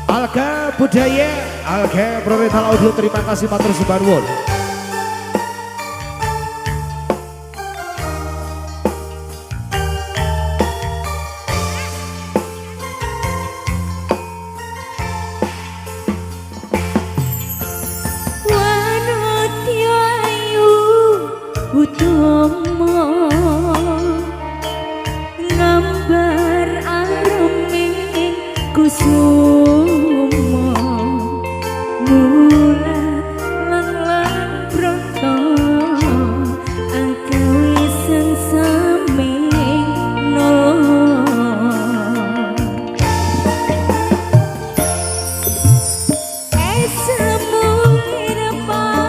Alga Budaya, Alga Proretal Audio, terima kasih Matur Subarwon. Ngambar areming kusuma mulat lang broto agawe saming nolong esamur pae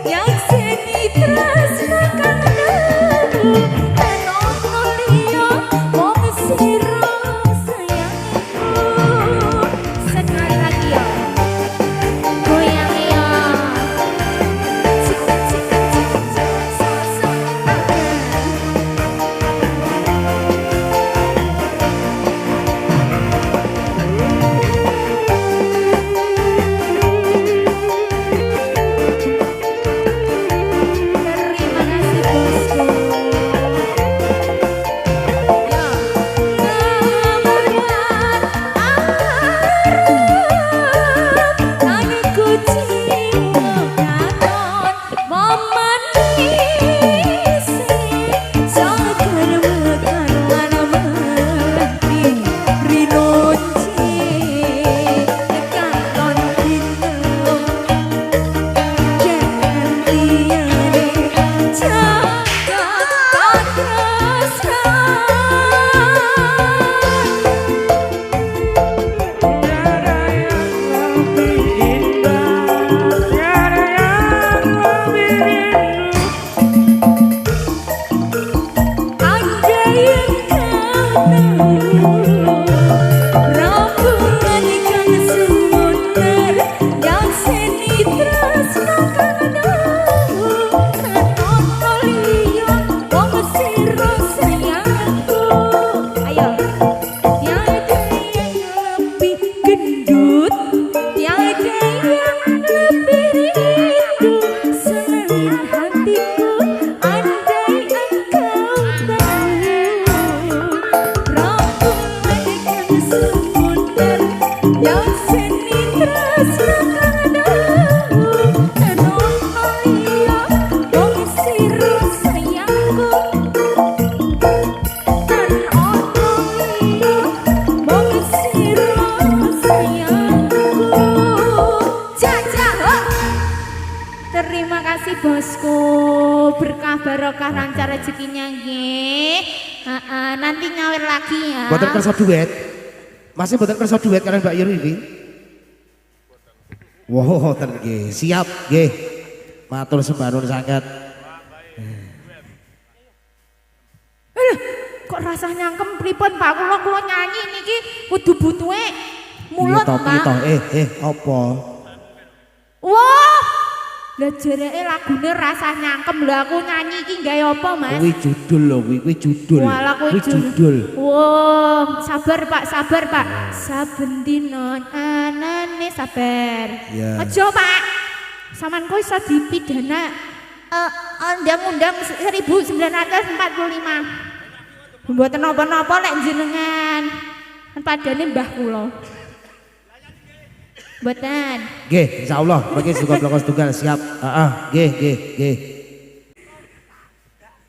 Yang senitra Terima kasih bosku, berkah barokah lancar rezekinya nggih. Nanti nyawir lagi ya. Boten kersa duet. Masih boten kersa duet kalian Mbak Yuri ini. Wow, nggih. Siap nggih. Matur sembah sangat. Kok rasanya nyangkem pripun Pak, kula nyanyi niki kudu butuhe mulut Pak. Apa? Wah, lah jereke lagune rasa nyangkem, lho aku nyanyi iki gawe apa Mas? Kuwi judul lho, kuwi judul. Walah kuwi judul. Wah, sabar Pak. Saben dina anane sabar. Aja Pak. Saman kok iso dipidana Undang-Undang 1945. Mboten napa-napa lek jenengan padane mbah kula. Mboten. Nggih, insyaallah bagi juga blokos tunggal siap. Nggih.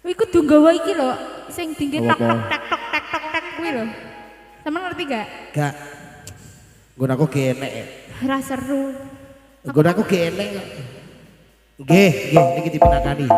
Iku kudu nggawa iki lho, sing dingge tok tek kuwi lho. Sampeyan ngerti gak? Gak. Nggon aku ge enek. Ora seru. Nggon aku ge enek. Nggih, niki dipinakani.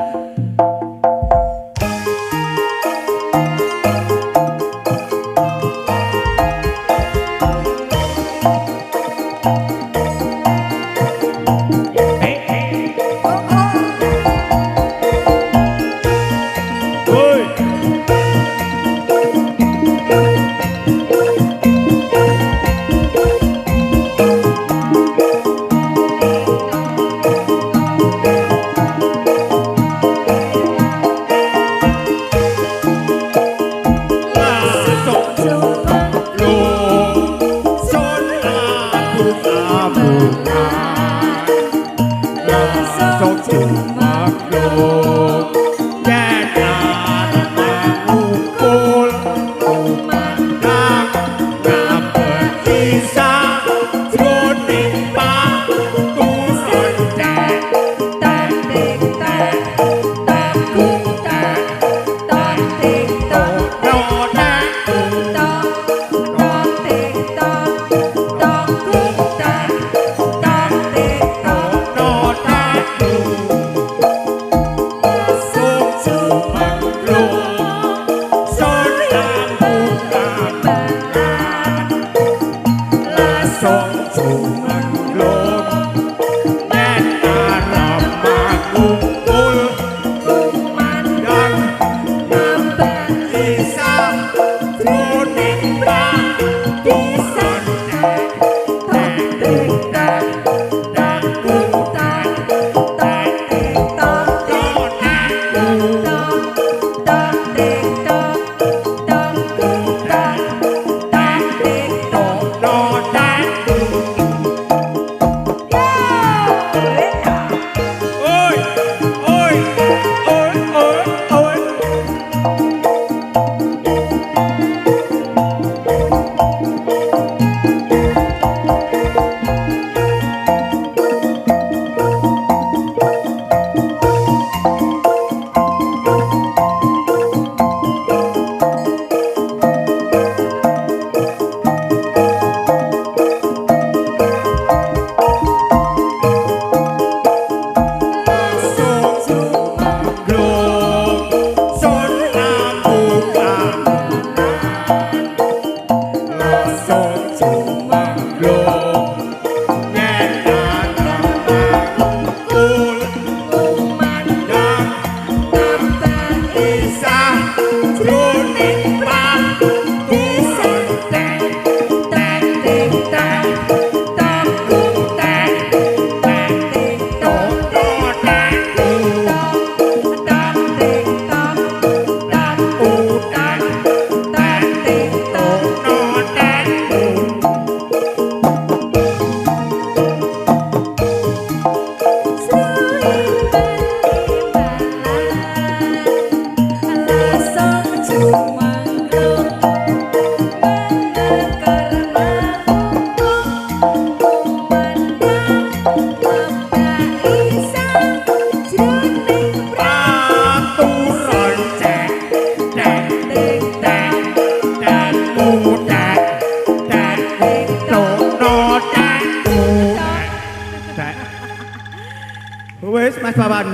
Wes Mas Bawan.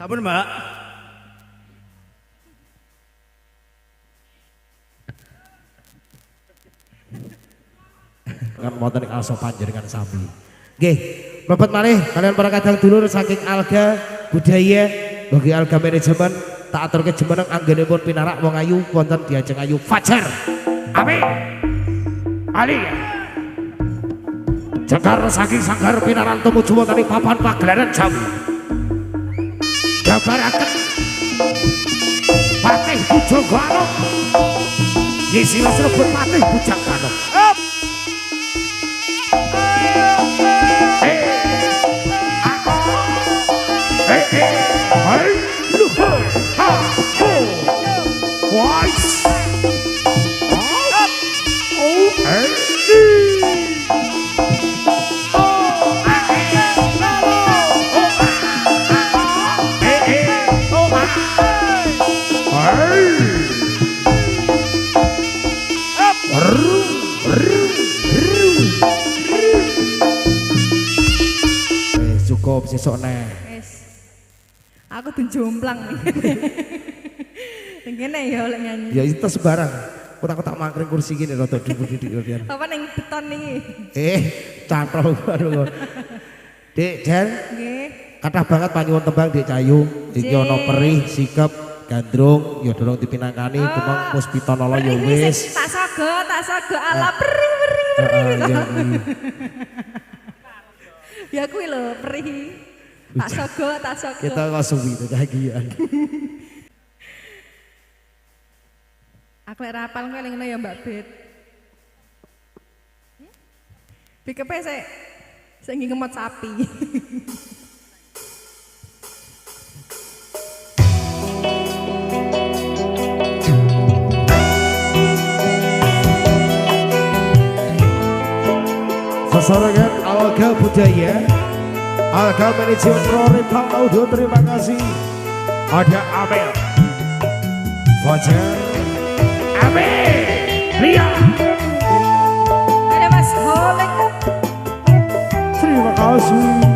Sampun Mbak. Kan wonten ing aso panjenengan sami. Nggih, mlebet malih kalian para kadang dulur saking Alga Budaya bagi Alga Manajemen tak aturke jumeneng anggenipun pinarak wong ayu wonten diajeng ayu Fajar. Amin. Ali. Jagar saking sanggar pinaran tumuju wonten ing papan pagelaran jamu. Gabaraken Patih Bujangganom. Ngisi sebut Patih Bujangganom. Cukup sesuk neh. Aku tuh jomplang. Ngene ya oleh nyanyi. Ya itu sembarang. Aku tak mangkring kursi gini rada dhuwur-dhuwur Dian. Apa ning beton niki? Cantol aduh. Dik Jan. Nggih. Kathah banget panyuwun tembang Dik Cayu. Iki ana perih, sikep, gandrung, ya dorong dipinangkani, kemong Puspita Nala ya wis. Tak saga ala perih. Ya kuwi lho perih. Tak saga. Kita kok suwi kebahagiaan. Aku lek rapal ngelingno ya Mbak Bet. Pikepe sik ngemot sapi. Sesorangan Alga Budaya, Alga Manajemen Rental Audio, terima kasih. Ada Amel, Fajar, Amel, Lia. Ada Mas Holek. Terima kasih.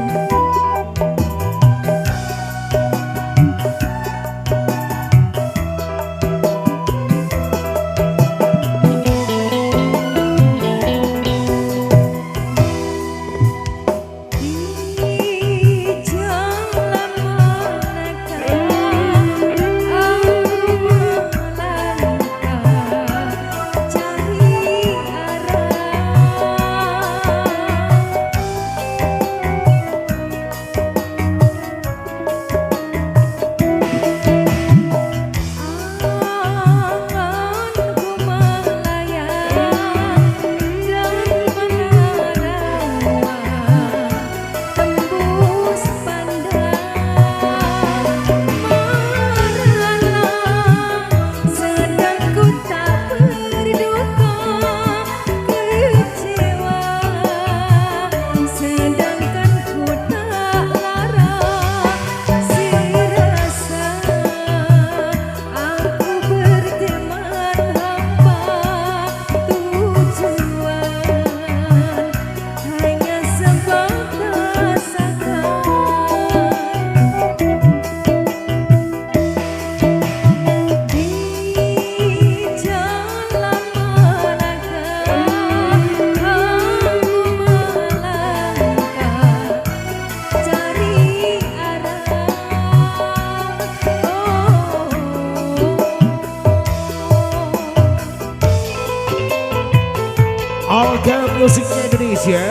Alga Musiknya Indonesia.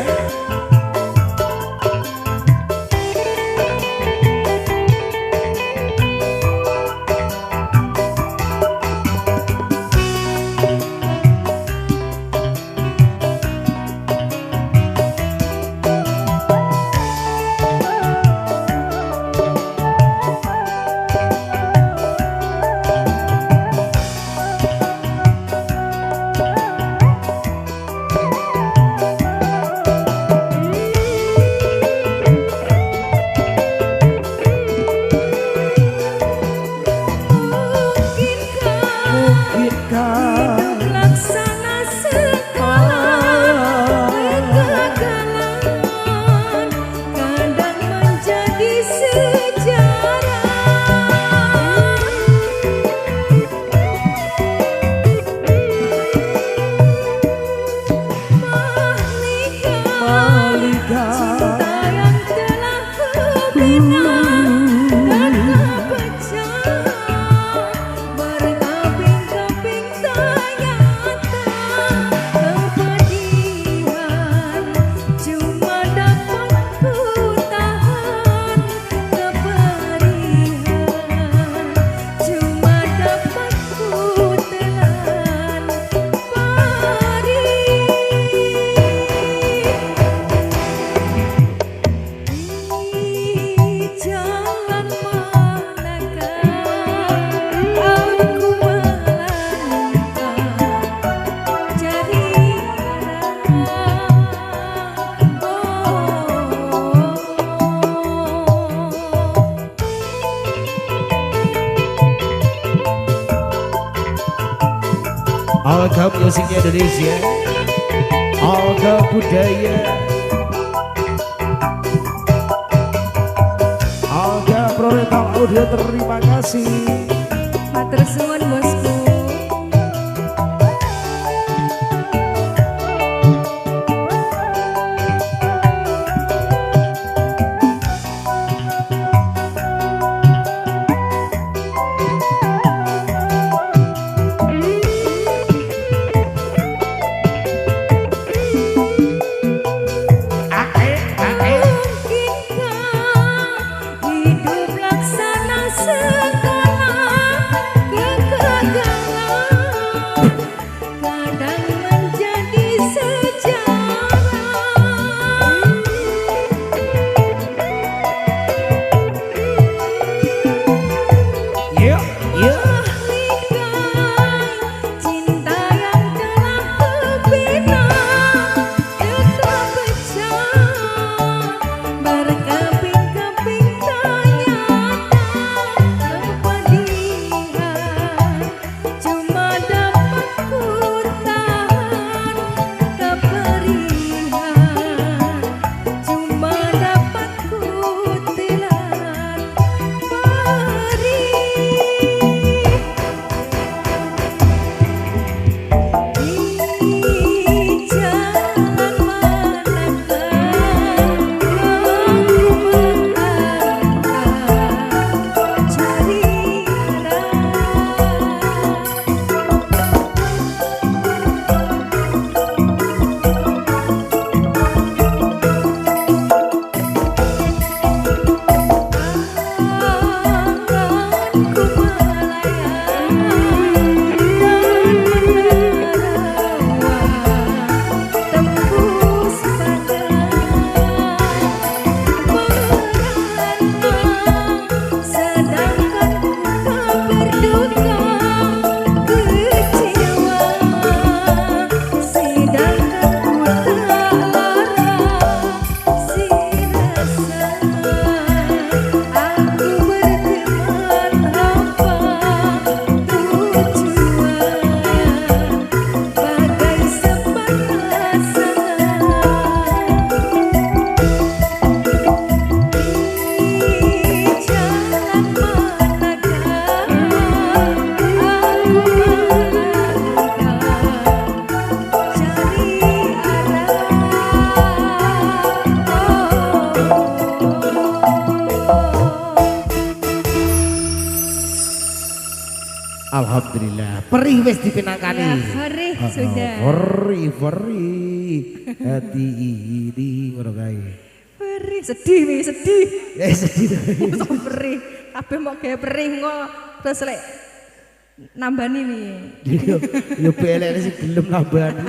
Alga musiknya Indonesia, Alga budaya, Alga Proletal Audio, terima kasih. Matur suwun bosku. Alhamdulillah, perih wis dipinangkani. Ya, perih sudah. Perih hati ini ngono kae. Perih, sedih nih, sedih. Ya sedih. Mosok perih. Kabeh mau gawe perih engko terus lek nambani piye? Yo belek sing gelem nambani.